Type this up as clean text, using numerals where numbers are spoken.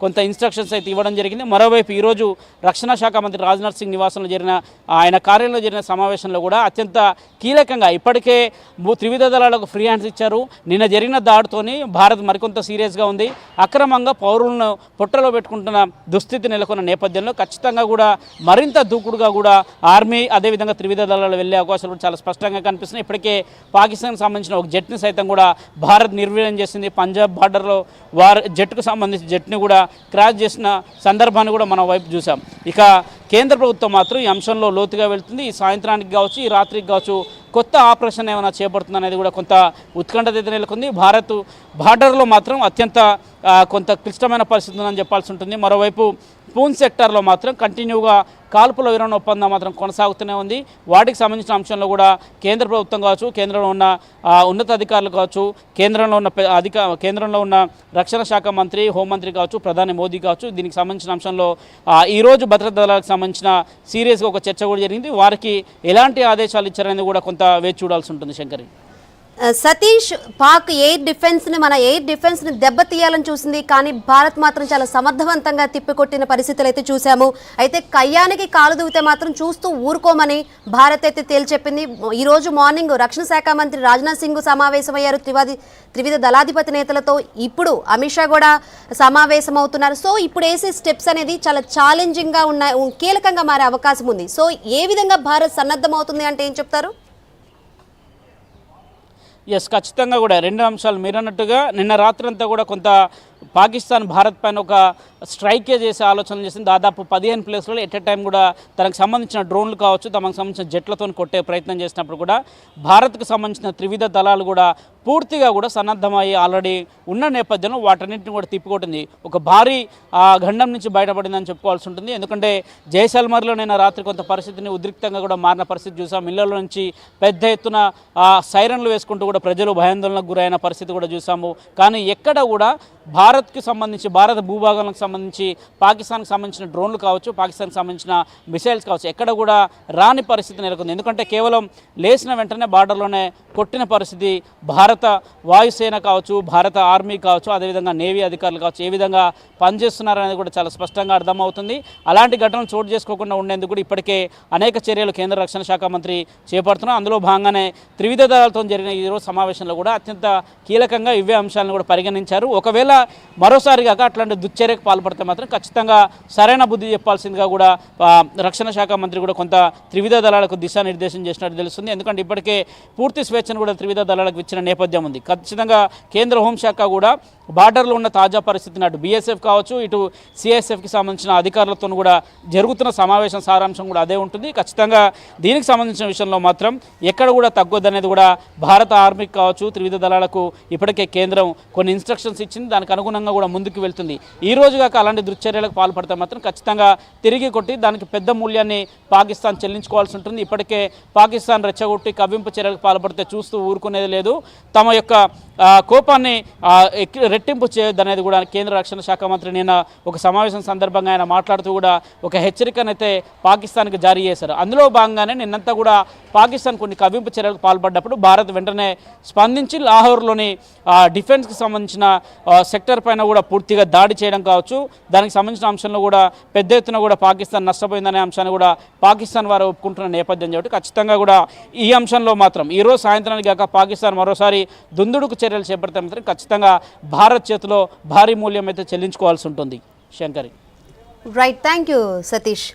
కొంత ఇన్స్ట్రక్షన్స్ అయితే ఇవ్వడం జరిగింది. మరోవైపు ఈరోజు రక్షణ శాఖ మంత్రి రాజ్నాథ్ సింగ్ నివాసంలో జరిగిన ఆయన కార్యాలయంలో జరిగిన సమావేశంలో కూడా అత్యంత కీలకంగా ఇప్పటికే త్రివిధ దళాలకు ఫ్రీ హ్యాండ్స్ ఇచ్చారు. నిన్న జరిగిన దాడితోని భారత్ మరికొంత సీరియస్గా ఉంది. అక్రమంగా పౌరులను పొట్టలో పెట్టుకుంటున్న దుస్థితి నెలకొన్న నేపథ్యంలో ఖచ్చితంగా కూడా మరింత దూకుడుగా కూడా ఆర్మీ అదేవిధంగా త్రివిధ దళాలు వెళ్లే అవకాశాలు కూడా చాలా స్పష్టంగా కనిపిస్తున్నాయి. ఇప్పటికే పాకిస్తాన్కి సంబంధించిన ఒక జెట్ని సైతం కూడా భారత్ నిర్వీర్యం చేసింది. పంజాబ్ బార్డర్లో జెట్కు సంబంధించిన జెట్ని కూడా క్రాష్ చేసిన సందర్భాన్ని కూడా మనం వైపు చూసాం. ఇక కేంద్ర ప్రభుత్వం మాత్రం ఈ అంశంలో లోతుగా వెళ్తుంది. ఈ సాయంత్రానికి కావచ్చు, ఈ రాత్రికి కావచ్చు కొత్త ఆపరేషన్ ఏమైనా చేపడుతుంది అనేది కూడా కొంత ఉత్కంఠత నెలకొంది. భారత్ బార్డర్లో మాత్రం అత్యంత కొంత క్లిష్టమైన పరిస్థితి ఉందని చెప్పాల్సి ఉంటుంది. మరోవైపు పూంచ్ సెక్టార్లో మాత్రం కంటిన్యూగా కాల్పుల విరమణ ఒప్పందం మాత్రం కొనసాగుతూనే ఉంది. వాటికి సంబంధించిన అంశంలో కూడా కేంద్ర ప్రభుత్వం కావచ్చు, కేంద్రంలో ఉన్న ఉన్నతాధికారులు కావచ్చు, కేంద్రంలో ఉన్న రక్షణ శాఖ మంత్రి, హోంమంత్రి కావచ్చు, ప్రధాని మోదీ కావచ్చు, దీనికి సంబంధించిన అంశంలో ఈరోజు భద్రతా దళాలకు సంబంధించిన సీరియస్గా ఒక చర్చ కూడా జరిగింది. వారికి ఎలాంటి ఆదేశాలు ఇచ్చారనేది కూడా కొంత వేచి చూడాల్సి ఉంటుంది. శంకరి, సతీష్, పాక్ మన ఎయిర్ డిఫెన్స్ని దెబ్బతీయాలని చూసింది, కానీ భారత్ మాత్రం చాలా సమర్థవంతంగా తిప్పికొట్టిన పరిస్థితులు అయితే చూసాము. అయితే కయ్యానికి కాలు దూవితే మాత్రం చూస్తూ ఊరుకోమని భారత్ అయితే తేల్చెప్పింది. ఈరోజు మార్నింగ్ రక్షణ శాఖ మంత్రి రాజ్నాథ్ సింగ్ సమావేశమయ్యారు త్రివిధ దళాధిపతి నేతలతో. ఇప్పుడు అమిత్ షా కూడా సమావేశం అవుతున్నారు. సో ఇప్పుడు వేసే స్టెప్స్ అనేది చాలా ఛాలెంజింగ్గా కీలకంగా మారే అవకాశం ఉంది. సో ఏ విధంగా భారత్ సన్నద్ధం అవుతుంది అంటే ఏం చెప్తారు? ఎస్, ఖచ్చితంగా కూడా రెండు అంశాలు మీరు అన్నట్టుగా నిన్న రాత్రంతా కూడా కొంత పాకిస్తాన్ భారత్ పైన ఒక స్ట్రైకే చేసే ఆలోచన చేసింది. దాదాపు 15 ప్లేస్లలో ఎట్ ఎ టైం కూడా తనకు సంబంధించిన డ్రోన్లు కావచ్చు, తమకు సంబంధించిన జెట్లతో కొట్టే ప్రయత్నం చేసినప్పుడు కూడా భారత్కు సంబంధించిన త్రివిధ దళాలు కూడా పూర్తిగా కూడా సన్నద్ధమయ్యి ఆల్రెడీ ఉన్న నేపథ్యంలో వాటన్నింటిని కూడా తిప్పికొట్టింది. ఒక భారీ గండం నుంచి బయటపడిందని చెప్పుకోవాల్సి ఉంటుంది. ఎందుకంటే జైసల్మర్లో నిన్న రాత్రి కొంత పరిస్థితిని ఉద్రిక్తంగా కూడా మారిన పరిస్థితి చూసాం. ఇళ్లలో నుంచి పెద్ద ఎత్తున సైరన్లు వేసుకుంటూ కూడా ప్రజలు భయాందోళనకు గురైన పరిస్థితి కూడా చూసాము. కానీ ఎక్కడ కూడా భారత్కి సంబంధించి, భారత భూభాగాలకు సంబంధించి పాకిస్తాన్కి సంబంధించిన డ్రోన్లు కావచ్చు, పాకిస్తాన్కి సంబంధించిన మిసైల్స్ కావచ్చు, ఎక్కడ కూడా రాని పరిస్థితి నెలకొంది. ఎందుకంటే కేవలం లేచిన వెంటనే బార్డర్లోనే కొట్టిన పరిస్థితి. భారత వాయుసేన కావచ్చు, భారత ఆర్మీ కావచ్చు, అదేవిధంగా నేవీ అధికారులు కావచ్చు ఏ విధంగా పనిచేస్తున్నారనేది కూడా చాలా స్పష్టంగా అర్థమవుతుంది. అలాంటి ఘటనలు చోటు చేసుకోకుండా ఉండేందుకు కూడా ఇప్పటికే అనేక చర్యలు కేంద్ర రక్షణ శాఖ మంత్రి చేపడుతున్నారు. అందులో భాగంగానే త్రివిధ దళాలతో జరిగిన ఈరోజు సమావేశంలో కూడా అత్యంత కీలకంగా ఇవే అంశాలను కూడా పరిగణించారు. ఒకవేళ మరోసారి కాక అట్లాంటి దుశ్చర్యకు పాల్పడితే మాత్రం ఖచ్చితంగా సరైన బుద్ధి చెప్పాల్సిందిగా కూడా రక్షణ శాఖ మంత్రి కూడా కొంత త్రివిధ దళాలకు దిశానిర్దేశం చేసినట్టు తెలుస్తుంది. ఎందుకంటే ఇప్పటికే పూర్తి స్వేచ్ఛను కూడా త్రివిధ దళాలకు ఇచ్చిన నేపథ్యం ఉంది. ఖచ్చితంగా కేంద్ర హోంశాఖ కూడా బార్డర్లో ఉన్న తాజా పరిస్థితిని అటు బీఎస్ఎఫ్ కావచ్చు, ఇటు సిఎస్ఎఫ్కి సంబంధించిన అధికారులతో కూడా జరుగుతున్న సమావేశం సారాంశం కూడా అదే ఉంటుంది. ఖచ్చితంగా దీనికి సంబంధించిన విషయంలో మాత్రం ఎక్కడ కూడా తగ్గొద్దనేది కూడా భారత ఆర్మీకి కావచ్చు, త్రివిధ దళాలకు ఇప్పటికే కేంద్రం కొన్ని ఇన్స్ట్రక్షన్స్ ఇచ్చింది. దానికి అనుగుణంగా కూడా ముందుకు వెళ్తుంది. ఈ రోజు కాక అలాంటి దుశ్చర్యలకు పాల్పడితే మాత్రం ఖచ్చితంగా తిరిగి కొట్టి దానికి పెద్ద మూల్యాన్ని పాకిస్తాన్ చెల్లించుకోవాల్సి ఉంటుంది. ఇప్పటికే పాకిస్తాన్ రెచ్చగొట్టి కవ్వింపు చర్యలకు పాల్పడితే చూస్తూ ఊరుకునేది లేదు. తమ యొక్క కోపాన్ని రెట్టింపు చేయొద్దనేది కూడా కేంద్ర రక్షణ శాఖ మంత్రి నిన్న ఒక సమావేశం సందర్భంగా ఆయన మాట్లాడుతూ కూడా ఒక హెచ్చరికనైతే పాకిస్తాన్కి జారీ చేశారు. అందులో భాగంగానే నిన్నంతా కూడా పాకిస్తాన్ కొన్ని కవ్వింపు చర్యలకు పాల్పడ్డప్పుడు భారత్ వెంటనే స్పందించి లాహోర్లోని డిఫెన్స్కి సంబంధించిన సెక్టర్ పైన కూడా పూర్తిగా దాడి చేయడం కావచ్చు, దానికి సంబంధించిన అంశంలో కూడా పెద్ద ఎత్తున కూడా పాకిస్తాన్ నష్టపోయిందనే అంశాన్ని కూడా పాకిస్తాన్ వారు ఒప్పుకుంటున్న నేపథ్యం కాబట్టి ఖచ్చితంగా కూడా ఈ అంశంలో మాత్రం ఈరోజు సాయంత్రానికి కాక పాకిస్తాన్ మరోసారి దుందుడుకు చర్యలు చేపడితే మాత్రం ఖచ్చితంగా భారత్ చేతిలో భారీ మూల్యం అయితే చెల్లించుకోవాల్సి ఉంటుంది. Shankari, right, thank you Satish.